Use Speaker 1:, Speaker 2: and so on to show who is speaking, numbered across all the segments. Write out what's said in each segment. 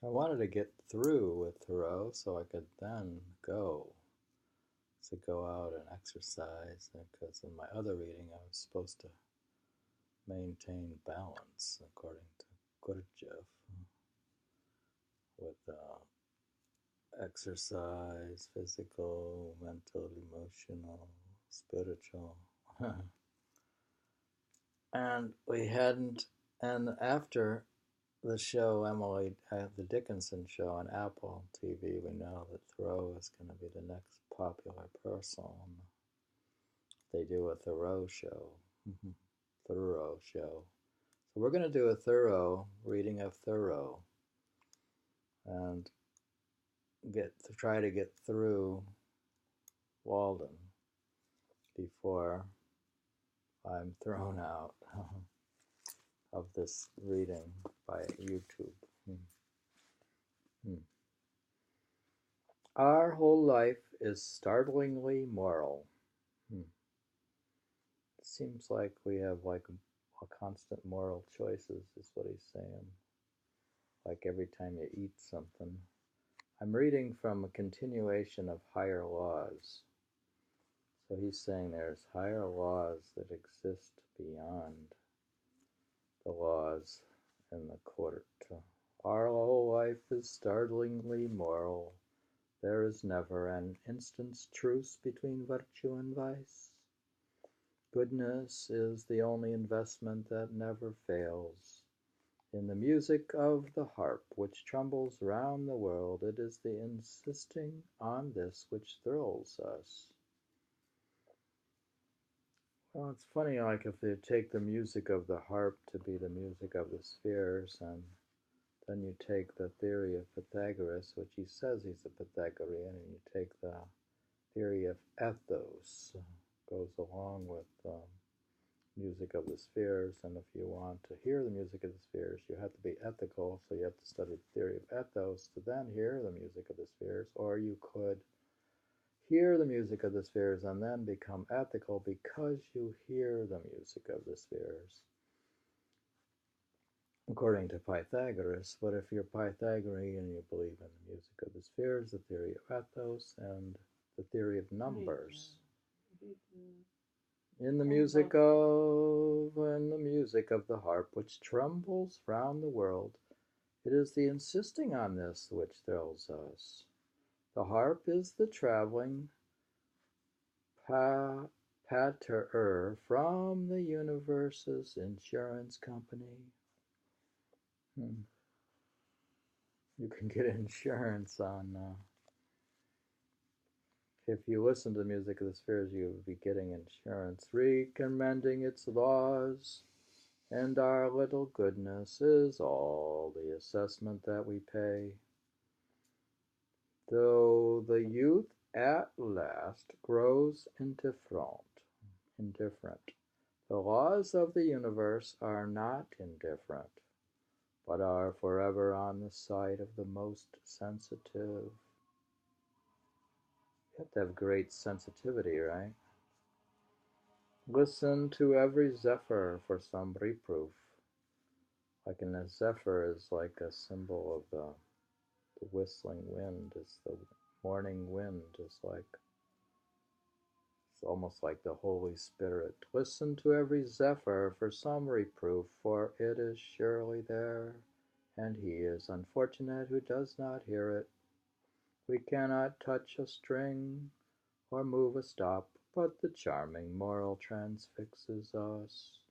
Speaker 1: I wanted to get through with Thoreau so I could then go out and exercise, because in my other reading I was supposed to maintain balance according to Gurdjieff with exercise, physical, mental, emotional, spiritual. And we hadn't, and after the show, Emily, the Dickinson show on Apple TV, we know that Thoreau is going to be the next popular person. They do a Thoreau show. Thoreau show. So we're going to do a Thoreau reading of Thoreau and try to get through Walden before I'm thrown out of this reading by YouTube. Our whole life is startlingly moral. It seems like we have like a constant moral choices, is what he's saying. Like every time you eat something. I'm reading from a continuation of higher laws. So he's saying there's higher laws that exist beyond the laws in the court. Our whole life is startlingly moral. There is never an instant's truce between virtue and vice. Goodness is the only investment that never fails. In the music of the harp which trembles round the world, it is the insisting on this which thrills us. Well, it's funny, like if you take the music of the harp to be the music of the spheres, and then you take the theory of Pythagoras, which he says he's a Pythagorean, and you take the theory of ethos, goes along with music of the spheres, and if you want to hear the music of the spheres, you have to be ethical, so you have to study the theory of ethos to then hear the music of the spheres, or you could hear the music of the spheres and then become ethical because you hear the music of the spheres, according to Pythagoras. But if you're Pythagorean, you believe in the music of the spheres, the theory of ethos, and the theory of numbers. In the music of the harp which trembles round the world, it is the insisting on this which thrills us. The harp is the traveling paterer from the universe's insurance company. You can get insurance on if you listen to the music of the spheres, you will be getting insurance, recommending its laws, and our little goodness is all the assessment that we pay. Though the youth at last grows indifferent, the laws of the universe are not indifferent, but are forever on the side of the most sensitive. You have to have great sensitivity, right? Listen to every zephyr for some reproof. Like a zephyr is like a symbol of the whistling wind. It's the morning wind. It's almost like the Holy Spirit. Listen to every zephyr for some reproof, for it is surely there, and he is unfortunate who does not hear it. We cannot touch a string or move a stop, but the charming moral transfixes us.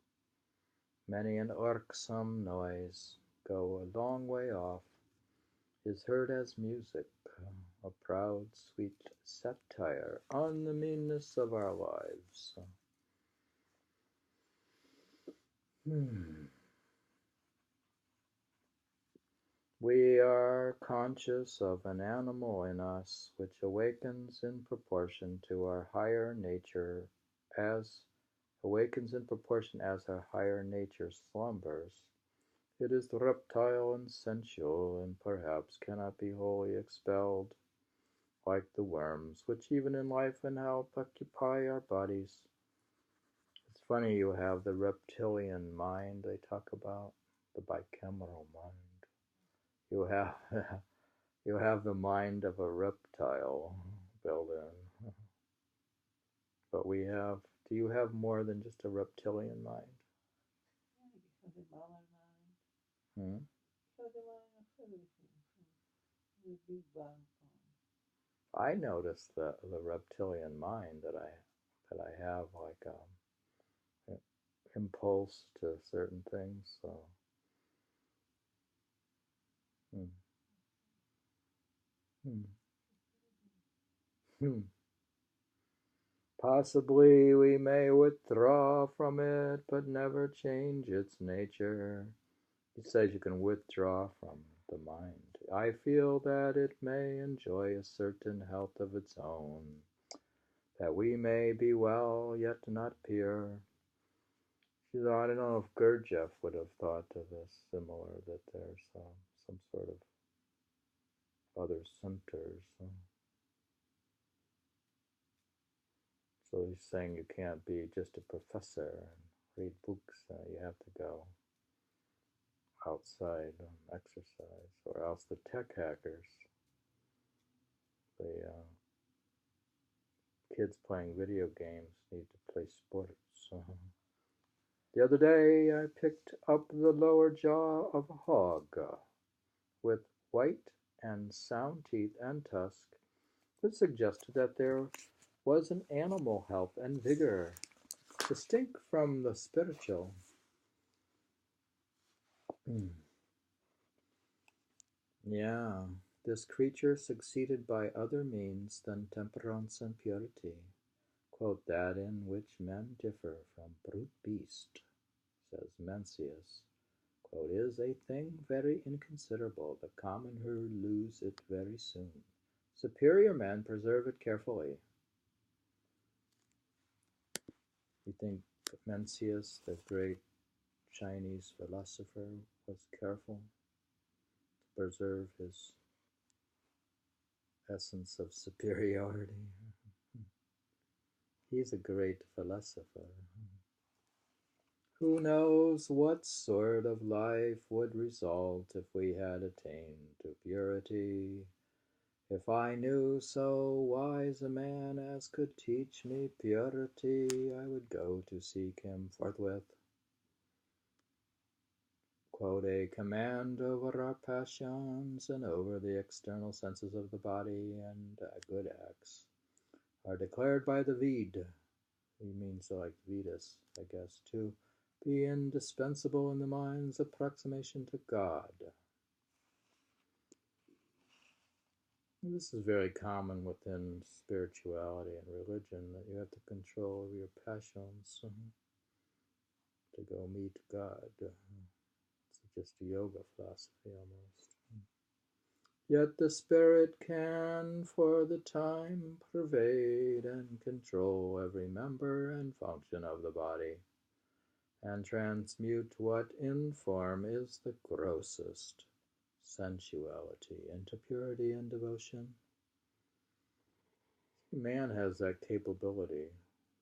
Speaker 1: Many an irksome noise, go a long way off, is heard as music, a proud, sweet satire on the meanness of our lives. We are conscious of an animal in us which awakens in proportion to our higher nature as our higher nature slumbers. It is reptile and sensual, and perhaps cannot be wholly expelled, like the worms, which even in life and health occupy our bodies. It's funny, you have the reptilian mind they talk about, the bicameral mind. You have you have the mind of a reptile built in. But we have, do you have more than just a reptilian mind? Hmm? I notice the reptilian mind that I have like impulse to certain things. So, hmm. Hmm. Hmm. Possibly we may withdraw from it, but never change its nature. He says you can withdraw from the mind. I feel that it may enjoy a certain health of its own, that we may be well, yet not pure. She said, I don't know if Gurdjieff would have thought of this similar, that there's some sort of other centers. So he's saying you can't be just a professor and read books. You have to go outside and exercise, or else the tech hackers, the kids playing video games need to play sports. The other day I picked up the lower jaw of a hog with white and sound teeth and tusk, which suggested that there was an animal health and vigor, distinct from the spiritual. Yeah, this creature succeeded by other means than temperance and purity. Quote, that in which men differ from brute beast, says Mencuis, quote, is a thing very inconsiderable. The common herd lose it very soon. Superior men preserve it carefully. You think Mencius, the great Chinese philosopher, was careful to preserve his essence of superiority? He's a great philosopher. Who knows what sort of life would result if we had attained to purity? If I knew so wise a man as could teach me purity, I would go to seek him forthwith. Quote, a command over our passions and over the external senses of the body and good acts are declared by the Ved. He means like Vedas, I guess, to be indispensable in the mind's approximation to God. This is very common within spirituality and religion, that you have to control your passions to go meet God. It's just a yoga philosophy almost. Yet the spirit can for the time pervade and control every member and function of the body, and transmute what in form is the grossest sensuality into purity and devotion. Man has that capability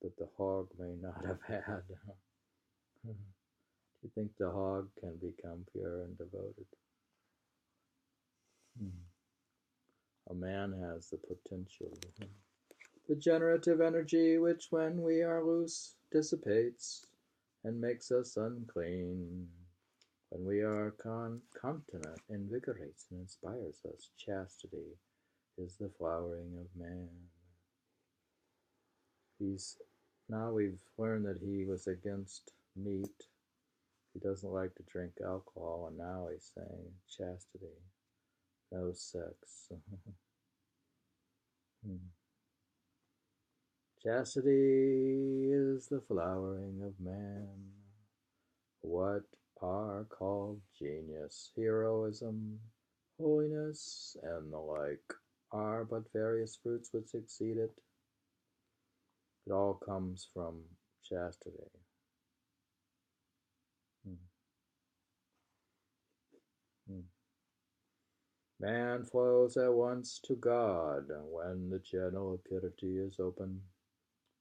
Speaker 1: that the hog may not have had. Do you think the hog can become pure and devoted? A man has the potential. The generative energy which, when we are loose, dissipates and makes us unclean. When we are continent, invigorates and inspires us. Chastity is the flowering of man. Now we've learned that he was against meat. He doesn't like to drink alcohol, and now he's saying chastity, no sex. Chastity is the flowering of man. What are called genius, heroism, holiness, and the like are but various fruits which succeed it. It all comes from chastity. Man flows at once to God when the channel of purity is open.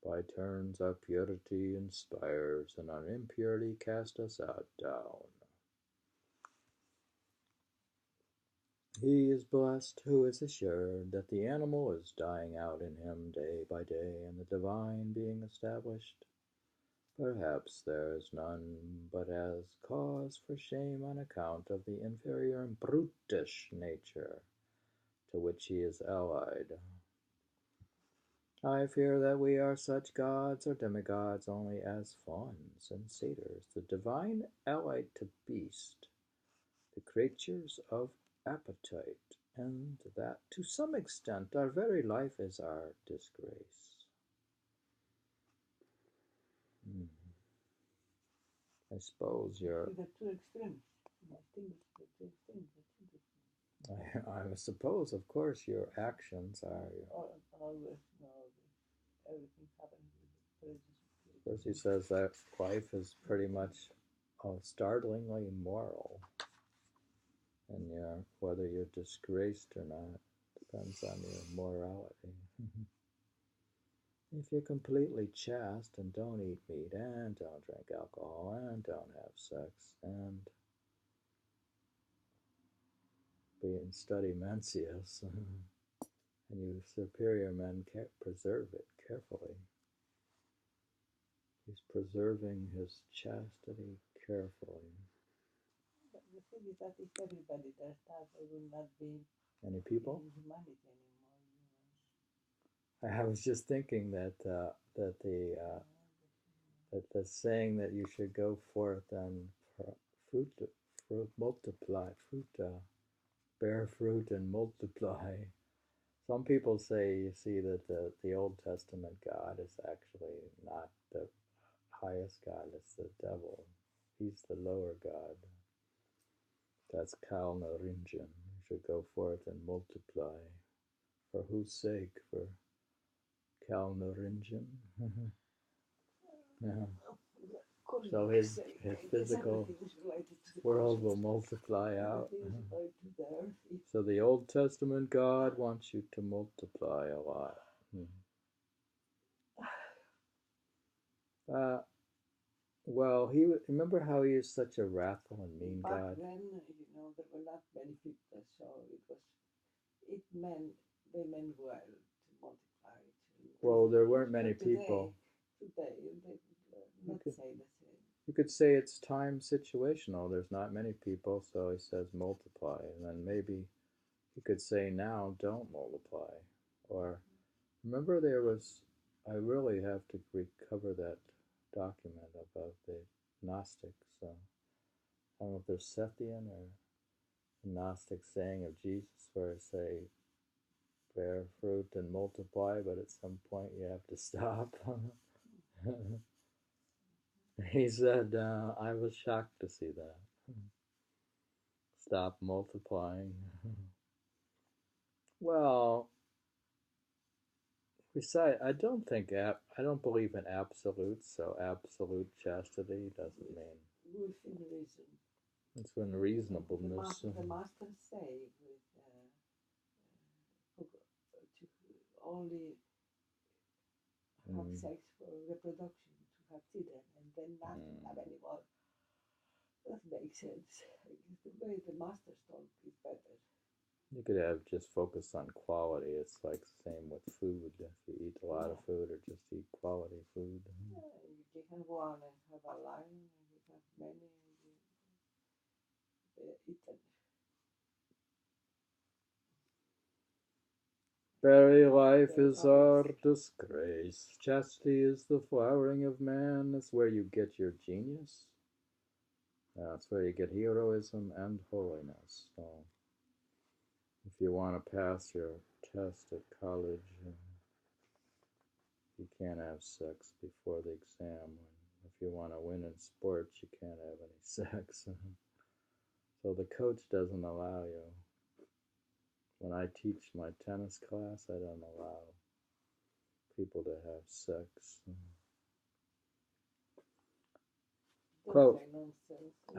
Speaker 1: By turns our purity inspires, and our impurity casts us out down. He is blessed who is assured that the animal is dying out in him day by day, and the divine being established. Perhaps there is none but as cause for shame on account of the inferior and brutish nature to which he is allied. I fear that we are such gods or demigods only as fawns and satyrs, the divine allied to beast, the creatures of appetite, and that to some extent our very life is our disgrace. I suppose you're...
Speaker 2: The two extremes. I think the two extremes.
Speaker 1: I suppose, of course, your actions are...
Speaker 2: Always, everything happens with prejudice.
Speaker 1: Of course, he says that life is pretty much startlingly moral. And whether you're disgraced or not depends on your morality. If you're completely chaste and don't eat meat and don't drink alcohol and don't have sex and study Mencuis, and you superior men preserve it carefully. He's preserving his chastity carefully.
Speaker 2: But the thing is that if everybody does that, there will not be
Speaker 1: any people?
Speaker 2: Humanity anymore.
Speaker 1: I was just thinking that the saying that you should go forth and fruit multiply, bear fruit and multiply. Some people say, you see, that the Old Testament God is actually not the highest God, it's the devil. He's the lower God. That's Kalnaringen. You should go forth and multiply. For whose sake? For Kalnaringen? Yeah. So his physical world will multiply out. So the Old Testament God wants you to multiply a lot. Well, remember how he is such a wrathful and mean
Speaker 2: Back
Speaker 1: God?
Speaker 2: then, there were not many people, so they meant well to multiply.
Speaker 1: Well, there weren't many people.
Speaker 2: Today, they would not say the same.
Speaker 1: You could say it's time situational. There's not many people, so he says multiply. And then maybe you could say now don't multiply. Or remember I really have to recover that document about the Gnostics. I don't know if there's Sethian or Gnostic saying of Jesus where it say bear fruit and multiply, but at some point you have to stop. He said, I was shocked to see that. Stop multiplying. Well, besides, I don't believe in absolutes, so absolute chastity doesn't mean.
Speaker 2: Within reason.
Speaker 1: It's when reasonableness.
Speaker 2: The masters say to only have sex for reproduction, to have children, and then not have any more. That makes sense. The way the masters talk is better.
Speaker 1: You could have just focus on quality. It's like the same with food. If you eat a lot of food or just eat quality food.
Speaker 2: Yeah, you can have one and have a line, and you have many, eat them.
Speaker 1: Very life is our disgrace. Chastity is the flowering of man. That's where you get your genius. That's where you get heroism and holiness. So if you want to pass your test at college, you can't have sex before the exam. If you want to win in sports, you can't have any sex. So the coach doesn't allow you. When I teach my tennis class, I don't allow people to have sex. Quote,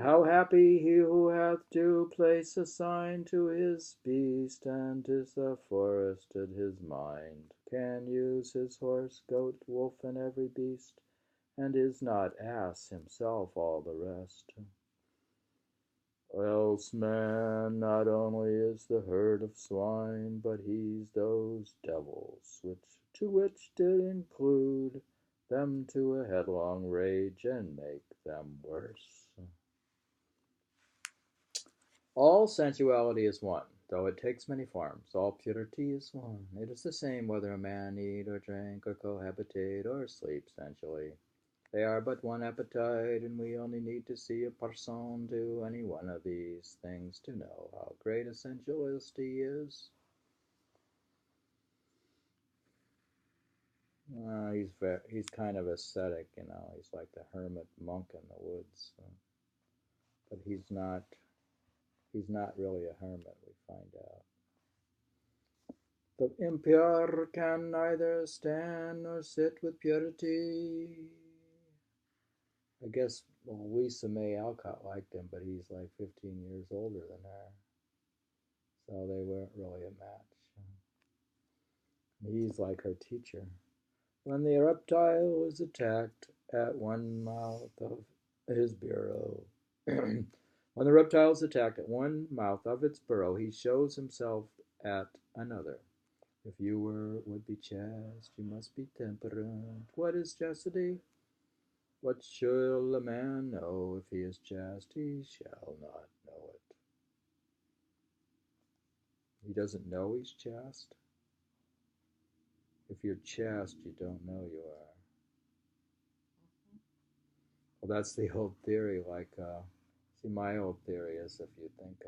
Speaker 1: how happy he who hath due place assigned to his beast, and is afforested his mind, can use his horse, goat, wolf, and every beast, and is not ass himself all the rest. Else man not only is the herd of swine, but he's those devils which did include them to a headlong rage and make them worse. All sensuality is one, though it takes many forms. All purity is one. It is the same whether a man eat or drink or cohabitate or sleep sensually. They are but one appetite, and we only need to see a person do any one of these things to know how great a sensualist he is. He's kind of ascetic, you know. He's like the hermit monk in the woods, but he's not really a hermit. We find out. The impure can neither stand nor sit with purity. I guess Louisa May Alcott liked him, but he's like 15 years older than her. So they weren't really a match. He's like her teacher. When the reptile is attacked at one mouth of his burrow, when the reptile is attacked at one mouth of its burrow, he shows himself at another. If you would be chaste, you must be temperate. What is chastity? What shall a man know? If he is chaste, he shall not know it. He doesn't know he's chaste. If you're chaste, you don't know you are. Well, that's the old theory. See, my old theory is if you think,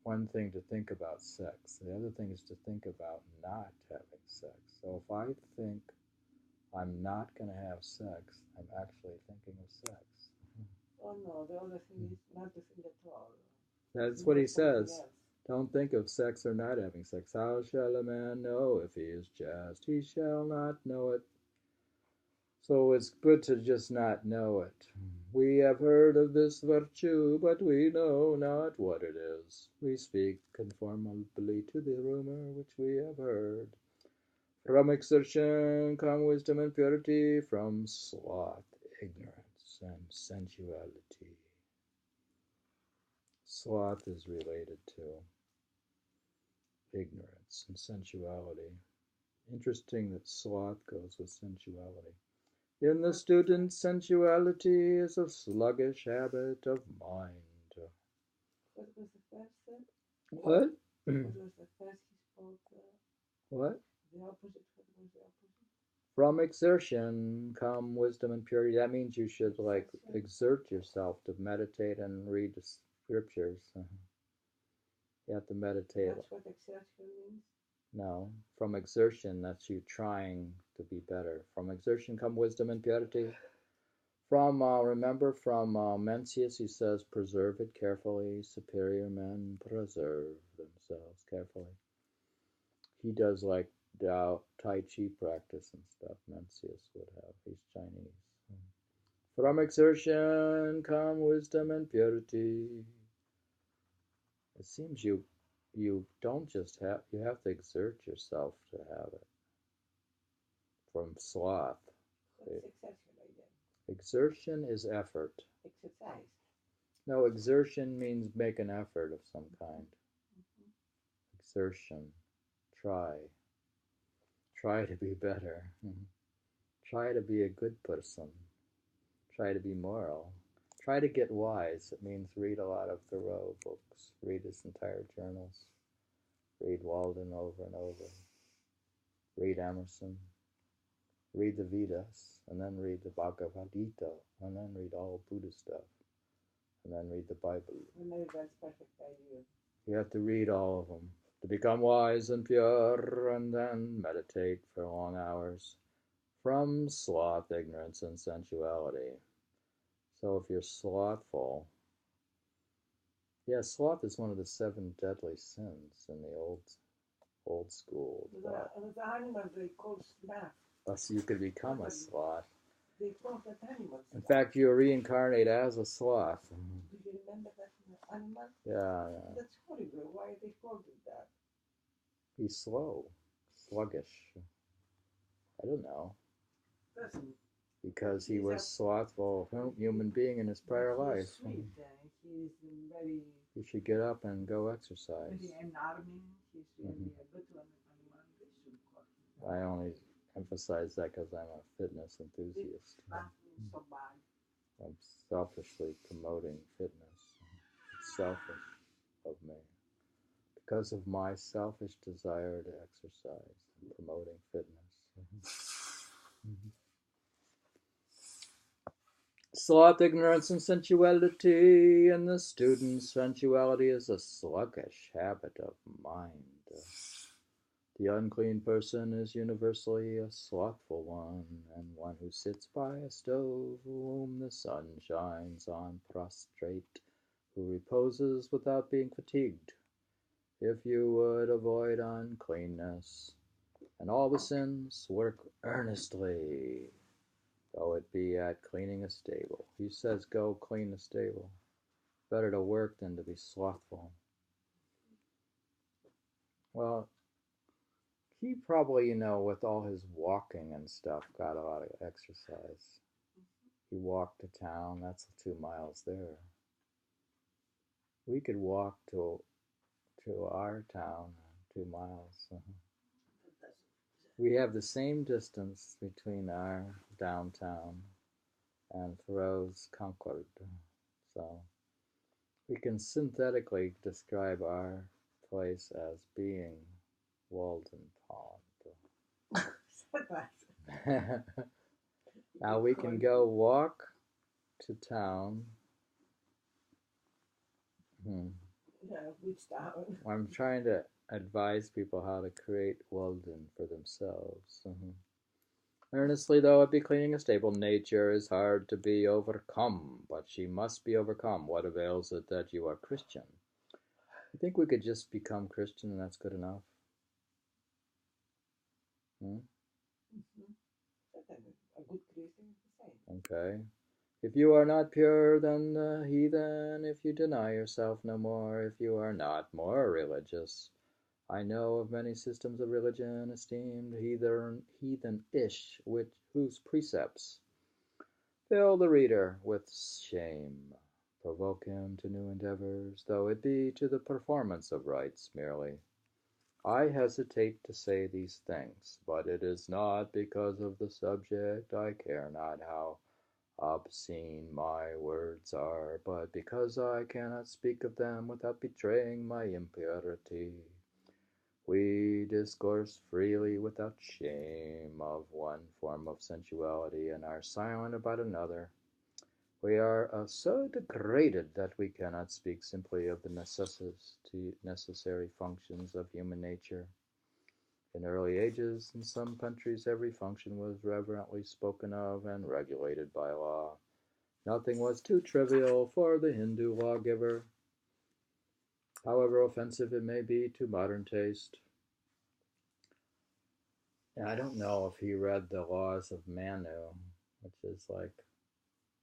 Speaker 1: one thing to think about sex, the other thing is to think about not having sex. So if I think I'm not going to have sex, I'm actually thinking of sex.
Speaker 2: Oh no, the other thing is not to think at all.
Speaker 1: That's what he says. Don't think of sex or not having sex. How shall a man know if he is chaste? He shall not know it. So it's good to just not know it. We have heard of this virtue, but we know not what it is. We speak conformably to the rumor which we have heard. From exertion come wisdom and purity, from sloth, ignorance, and sensuality. Sloth is related to ignorance and sensuality. Interesting that sloth goes with sensuality. In the student, sensuality is a sluggish habit of mind.
Speaker 2: What was the first thing?
Speaker 1: What?
Speaker 2: What was the first he spoke?
Speaker 1: What?
Speaker 2: The opposite. What was the opposite?
Speaker 1: From exertion come wisdom and purity. That means you should exert yourself to meditate and read the scriptures. You have to meditate.
Speaker 2: That's what exertion means?
Speaker 1: No. From exertion, that's you trying to be better. From exertion come wisdom and purity. Remember from Mencuis, he says, preserve it carefully. Superior men preserve themselves carefully. He does like Tai Chi practice and stuff. Mencuis would have. He's Chinese. From exertion come wisdom and purity. It seems you don't just you have to exert yourself to have it. From sloth.
Speaker 2: What's exertion again?
Speaker 1: Exertion is effort.
Speaker 2: Exercise.
Speaker 1: No, exertion means make an effort of some kind. Exertion. Try to be better. Try to be a good person. Try to be moral. Try to get wise. It means read a lot of Thoreau books. Read his entire journals. Read Walden over and over. Read Emerson. Read the Vedas. And then read the Bhagavad Gita. And then read all Buddhist stuff. And then read the Bible.
Speaker 2: Maybe that's perfect idea.
Speaker 1: You have to read all of them to become wise and pure, and then meditate for long hours. From sloth, ignorance, and sensuality. So if you're slothful, sloth is one of the 7 deadly sins in the old school.
Speaker 2: The animal they call sloth.
Speaker 1: So you could become a sloth.
Speaker 2: They call that animal sloth.
Speaker 1: In fact, you reincarnate as a sloth.
Speaker 2: Do you remember that animal?
Speaker 1: Yeah.
Speaker 2: That's horrible. Why they called it that?
Speaker 1: He's slow, sluggish. I don't know. Because he was slothful human being in his prior life.
Speaker 2: Sweet, He's very.
Speaker 1: You should get up and go exercise.
Speaker 2: Very enarming. He's really a good one.
Speaker 1: I only emphasize that because I'm a fitness enthusiast.
Speaker 2: So bad.
Speaker 1: I'm selfishly promoting fitness. It's selfish of me. Because of my selfish desire to exercise and promoting fitness. Sloth, ignorance, and sensuality. In the student, sensuality is a sluggish habit of mind. The unclean person is universally a slothful one, and one who sits by a stove whom the sun shines on, prostrate, who reposes without being fatigued. If you would avoid uncleanness and all the sins, work earnestly, though it be at cleaning a stable. He says, go clean the stable. Better to work than to be slothful. Well, he probably, with all his walking and stuff, got a lot of exercise. He walked to town. That's 2 miles there. We could walk to our town, 2 miles. We have the same distance between our downtown and Thoreau's Concord. So we can synthetically describe our place as being Walden Pond. Now we can go walk to town.
Speaker 2: Which town?
Speaker 1: I'm trying to advise people how to create Walden for themselves. Earnestly, though it be cleaning a stable, nature is hard to be overcome, but she must be overcome. What avails it that you are Christian? I think we could just become Christian and that's good enough.
Speaker 2: A good Christian is the same.
Speaker 1: Okay. If you are not pure, then the heathen, if you deny yourself no more, if you are not more religious. I know of many systems of religion esteemed heathen-ish, whose precepts fill the reader with shame, provoke him to new endeavors, though it be to the performance of rites merely. I hesitate to say these things, but it is not because of the subject. I care not how obscene my words are, but because I cannot speak of them without betraying my impurity. We discourse freely without shame of one form of sensuality and are silent about another. We are so degraded that we cannot speak simply of the necessary functions of human nature. In early ages, in some countries, every function was reverently spoken of and regulated by law. Nothing was too trivial for the Hindu lawgiver, however offensive it may be to modern taste. And I don't know if he read the laws of Manu, which is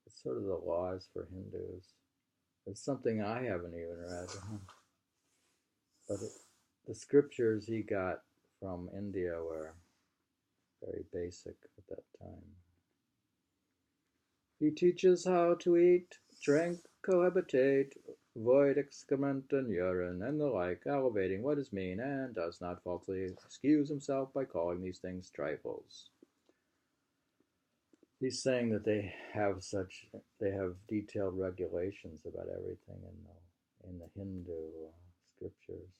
Speaker 1: it's sort of the laws for Hindus. It's something I haven't even read. But the scriptures he got from India were very basic at that time. He teaches how to eat, drink, cohabitate, void excrement and urine, and the like, elevating what is mean, and does not falsely excuse himself by calling these things trifles. He's saying that they have detailed regulations about everything in the Hindu scriptures.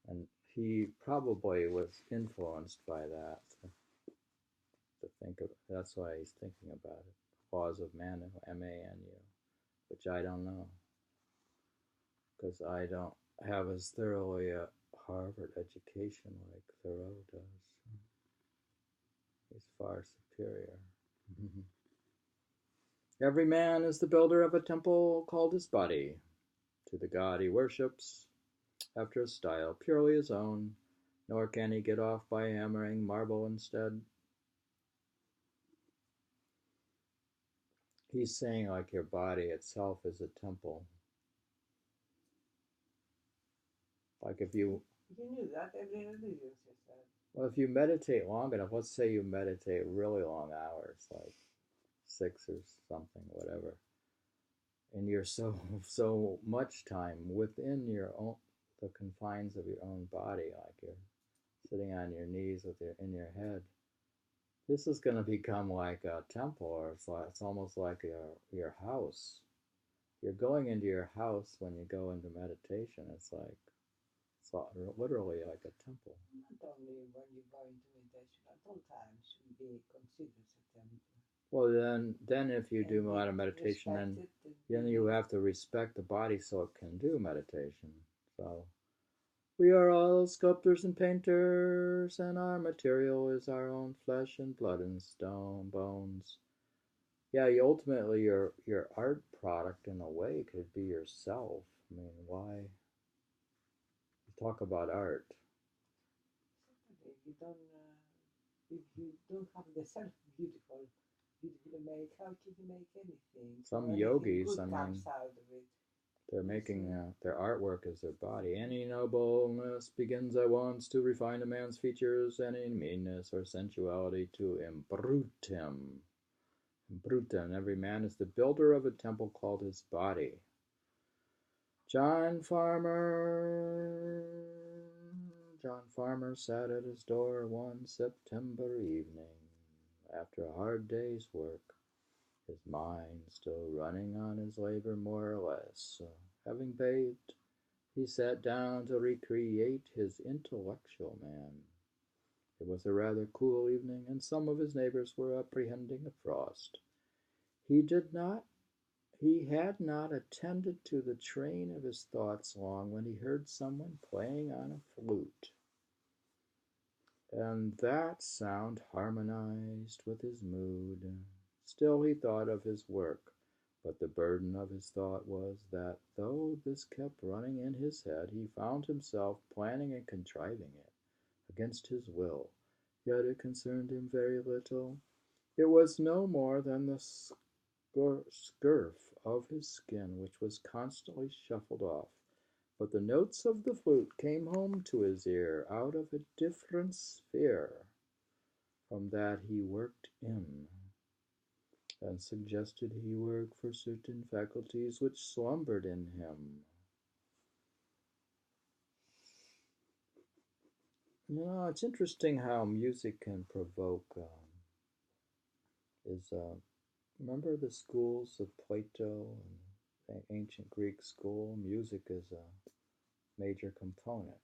Speaker 1: And he probably was influenced by that to think of. That's why he's thinking about it. Laws of Manu, M-A-N-U, which I don't know, because I don't have as thoroughly a Harvard education like Thoreau does. He's far superior. Every man is the builder of a temple called his body. To the God he worships, after a style purely his own, nor can he get off by hammering marble instead. He's saying like your body itself is a temple. Like if you...
Speaker 2: You knew that, every religion says that.
Speaker 1: Well, if you meditate long enough, let's say you meditate really long hours, like 6 or something, whatever. and you're so much time within your own the confines of your own body, like you're sitting on your knees with your in your head. This is going to become like a temple, or it's almost like your house. You're going into your house when you go into meditation. It's literally like a temple.
Speaker 2: Not only when you go into meditation, at all times should be considered a temple.
Speaker 1: Well, then if you do a lot of meditation, then you have to respect the body so it can do meditation. So we are all sculptors and painters, and our material is our own flesh and blood and stone bones. Yeah, ultimately your art product in a way could be yourself. I mean, why talk about art?
Speaker 2: You don't, if you don't have the self beautiful to make, how can you make anything?
Speaker 1: Some
Speaker 2: anything
Speaker 1: yogis,
Speaker 2: good
Speaker 1: I mean,
Speaker 2: comes out of it.
Speaker 1: they're making their artwork as their body. Any nobleness begins at once to refine a man's features, any meanness or sensuality to imbrute him. Imbrute him. Every man is the builder of a temple called his body. John Farmer sat at his door one September evening after a hard day's work, his mind still running on his labor more or less. Having bathed, he sat down to recreate his intellectual man. It was a rather cool evening, and some of his neighbors were apprehending a frost. He had not attended to the train of his thoughts long when he heard someone playing on a flute, and that sound harmonized with his mood. Still he thought of his work, but the burden of his thought was that though this kept running in his head, he found himself planning and contriving it against his will, yet it concerned him very little. It was no more than the scurf of his skin, which was constantly shuffled off, but the notes of the flute came home to his ear out of a different sphere from that he worked in, and suggested he work for certain faculties which slumbered in him. It's interesting how music can provoke. Remember the schools of Plato and the ancient Greek school? Music is a major component.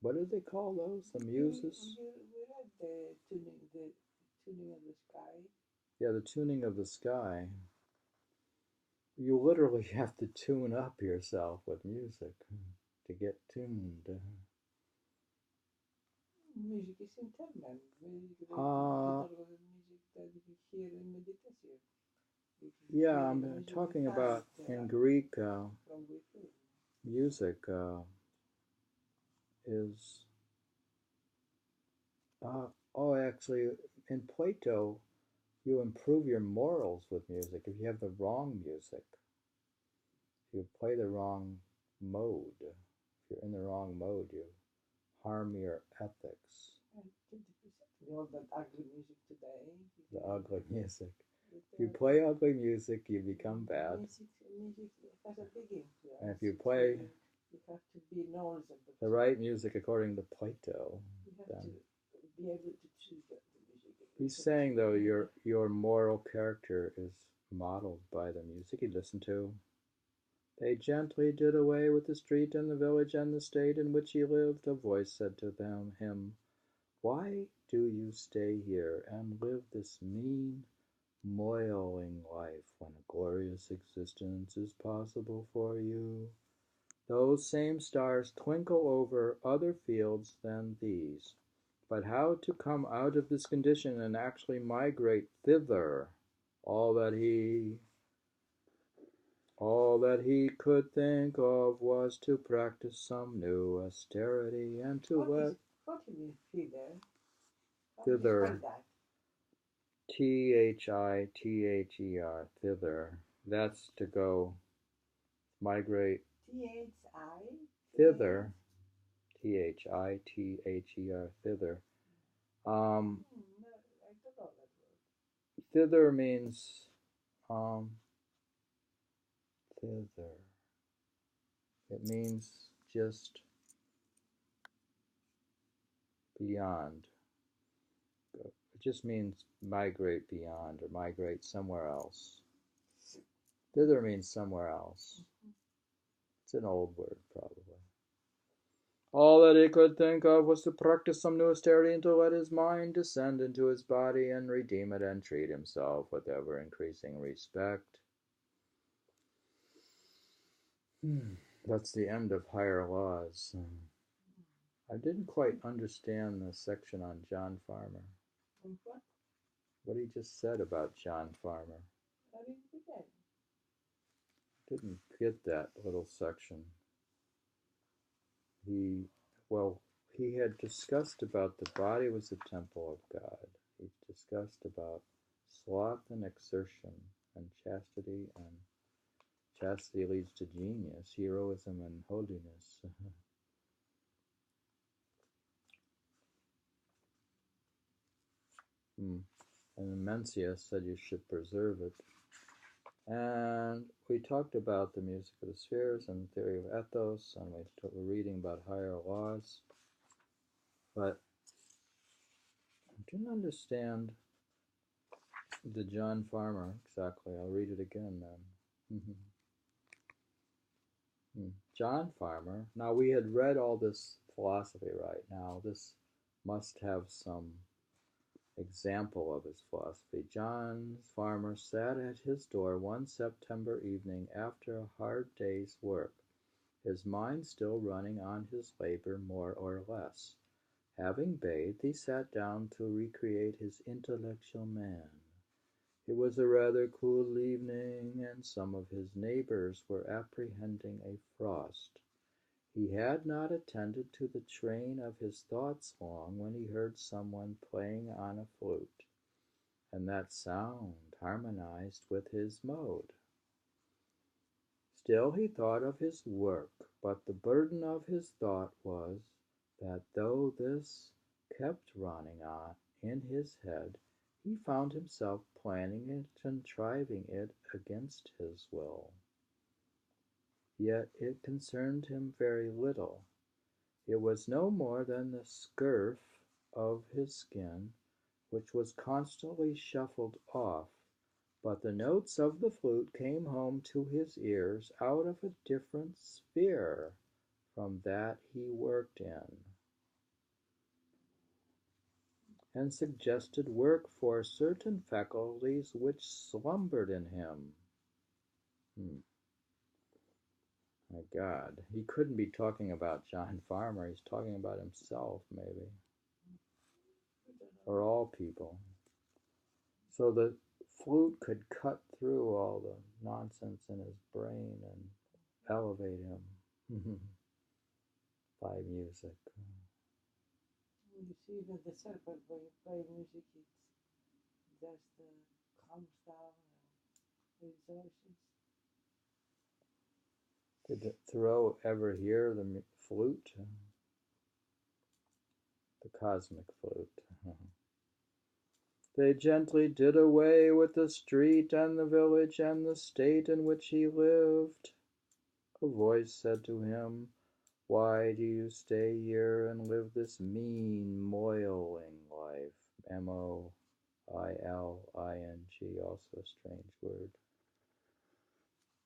Speaker 1: What do they call those? The muses?
Speaker 2: We read the tuning of the sky.
Speaker 1: Yeah, the tuning of the sky. You literally have to tune up yourself with music to get tuned.
Speaker 2: Music is internal. Music that we hear in meditation.
Speaker 1: Yeah, I'm talking about in Greek music is actually in Plato you improve your morals with music. If you have the wrong music, if you play the wrong mode, if you're in the wrong mode, you harm your ethics.
Speaker 2: All that ugly music today.
Speaker 1: The ugly music. If you play ugly music, you become bad.
Speaker 2: Music has a big influence.
Speaker 1: And if you play
Speaker 2: you have to be knowledgeable.
Speaker 1: the right music according to Plato,
Speaker 2: you have to be able to choose the music.
Speaker 1: He's saying though your moral character is modeled by the music you listen to. They gently did away with the street and the village and the state in which he lived. A voice said to him, "Why do you stay here and live this mean, moiling life when a glorious existence is possible for you? Those same stars twinkle over other fields than these. But how to come out of this condition and actually migrate thither? All that he could think of was to practice some new austerity and to let
Speaker 2: what do you mean thither?
Speaker 1: Thither. Thither. Thither. That's to go migrate. Thither. Thither. Thither.
Speaker 2: I don't know that word.
Speaker 1: Thither means thither. It means just beyond. It just means migrate beyond or migrate somewhere else. Thither means somewhere else. It's an old word, probably. All that he could think of was to practice some new austerity and to let his mind descend into his body and redeem it and treat himself with ever-increasing respect. That's the end of Higher Laws. I didn't quite understand the section on John Farmer. What he just said about John Farmer.
Speaker 2: I didn't get that.
Speaker 1: Didn't get that little section. He had discussed about the body was the temple of God. He discussed about sloth and exertion and chastity, and chastity leads to genius, heroism and holiness. And Mencuis said you should preserve it. And we talked about the music of the spheres and theory of ethos, and we were reading about higher laws. But I didn't understand the John Farmer exactly. I'll read it again then. John Farmer. Now, we had read all this philosophy right now. This must have some example of his philosophy. John Farmer sat at his door one September evening after a hard day's work, his mind still running on his labor more or less. Having bathed, he sat down to recreate his intellectual man. It was a rather cool evening, and some of his neighbors were apprehending a frost. He had not attended to the train of his thoughts long when he heard someone playing on a flute, and that sound harmonized with his mode. Still he thought of his work, but the burden of his thought was that though this kept running on in his head, he found himself planning it and contriving it against his will. Yet it concerned him very little. It was no more than the scurf of his skin, which was constantly shuffled off, but the notes of the flute came home to his ears out of a different sphere from that he worked in, and suggested work for certain faculties which slumbered in him. My God, he couldn't be talking about John Farmer. He's talking about himself, maybe, or all people. So the flute could cut through all the nonsense in his brain and elevate him by music.
Speaker 2: You see that the circle where you play music, it's just calms down the exertions.
Speaker 1: Did Thoreau ever hear the flute? The cosmic flute. They gently did away with the street and the village and the state in which he lived. A voice said to him, "Why do you stay here and live this mean, moiling life?" M-O-I-L-I-N-G, also a strange word.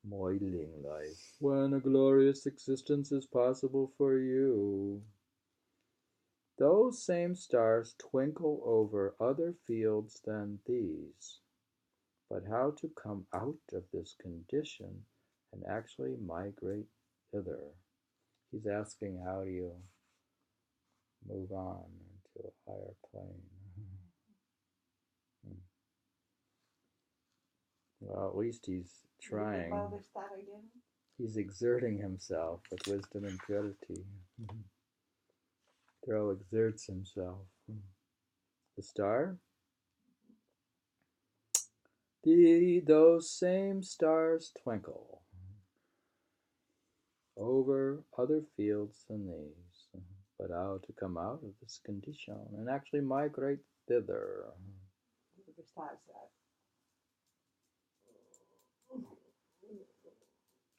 Speaker 1: Moiling life, when a glorious existence is possible for you. Those same stars twinkle over other fields than these. But how to come out of this condition and actually migrate thither? He's asking, how do you move on into a higher plane? Well, at least he's trying.
Speaker 2: About the star again?
Speaker 1: He's exerting himself with wisdom and purity. Thoreau exerts himself. The star? Those same stars twinkle over other fields than these. But how to come out of this condition and actually migrate thither?
Speaker 2: The stars are.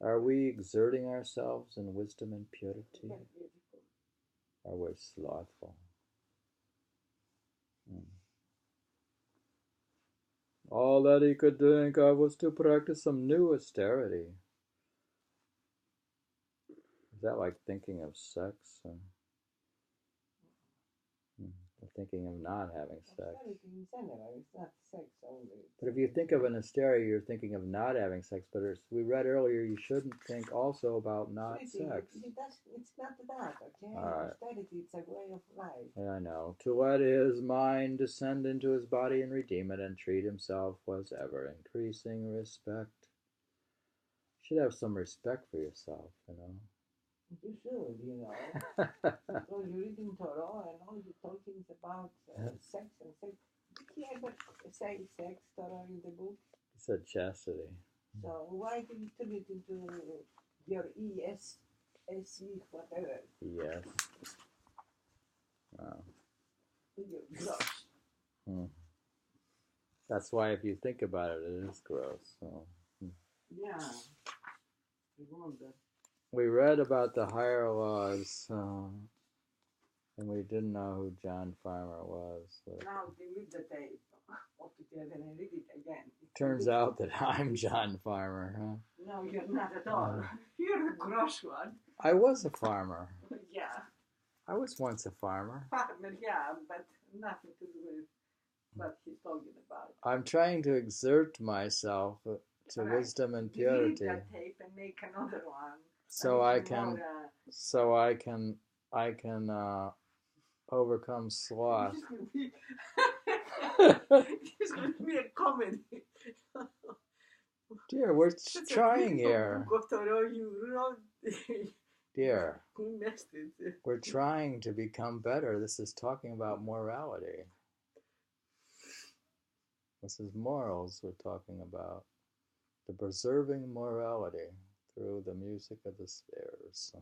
Speaker 1: Are we exerting ourselves in wisdom and purity?
Speaker 2: Very beautiful.
Speaker 1: Or we're slothful? All that he could think of was to practice some new austerity. Is that like thinking of sex? Or thinking of not having sex?
Speaker 2: Austerity in general, it's not sex only.
Speaker 1: But if you think of an austerity, you're thinking of not having sex. But as we read earlier, you shouldn't think also about not sex.
Speaker 2: It's not that, okay?
Speaker 1: Right.
Speaker 2: Austerity, it's a way of life.
Speaker 1: Yeah, I know. To let his mind descend into his body and redeem it and treat himself was ever increasing respect. You should have some respect for yourself, you know.
Speaker 2: You should, you know. Because you're reading Thoreau and all the talkings about sex and sex. Did he ever say sex, Thoreau, in the book?
Speaker 1: He said chastity.
Speaker 2: So why did you turn it into your ESSE, whatever?
Speaker 1: Yes. Wow.
Speaker 2: Your gross.
Speaker 1: That's why if you think about it, it is gross. So.
Speaker 2: Yeah. I wonder.
Speaker 1: We read about the higher laws, and we didn't know who John Farmer was.
Speaker 2: Now delete the tape altogether and read it again.
Speaker 1: Turns out that I'm John Farmer, huh?
Speaker 2: No, you're not at all. You're a gross one.
Speaker 1: I was a farmer.
Speaker 2: Yeah.
Speaker 1: I was once a farmer.
Speaker 2: Farmer, yeah, but nothing to do with what he's talking about.
Speaker 1: I'm trying to exert myself to wisdom and purity.
Speaker 2: Delete that tape and make another one.
Speaker 1: So I can overcome sloth.
Speaker 2: It's going to be a comedy.
Speaker 1: Dear, we're trying here. Dear, we're trying to become better. This is talking about morality. This is morals we're talking about. The preserving morality through the music of the spheres.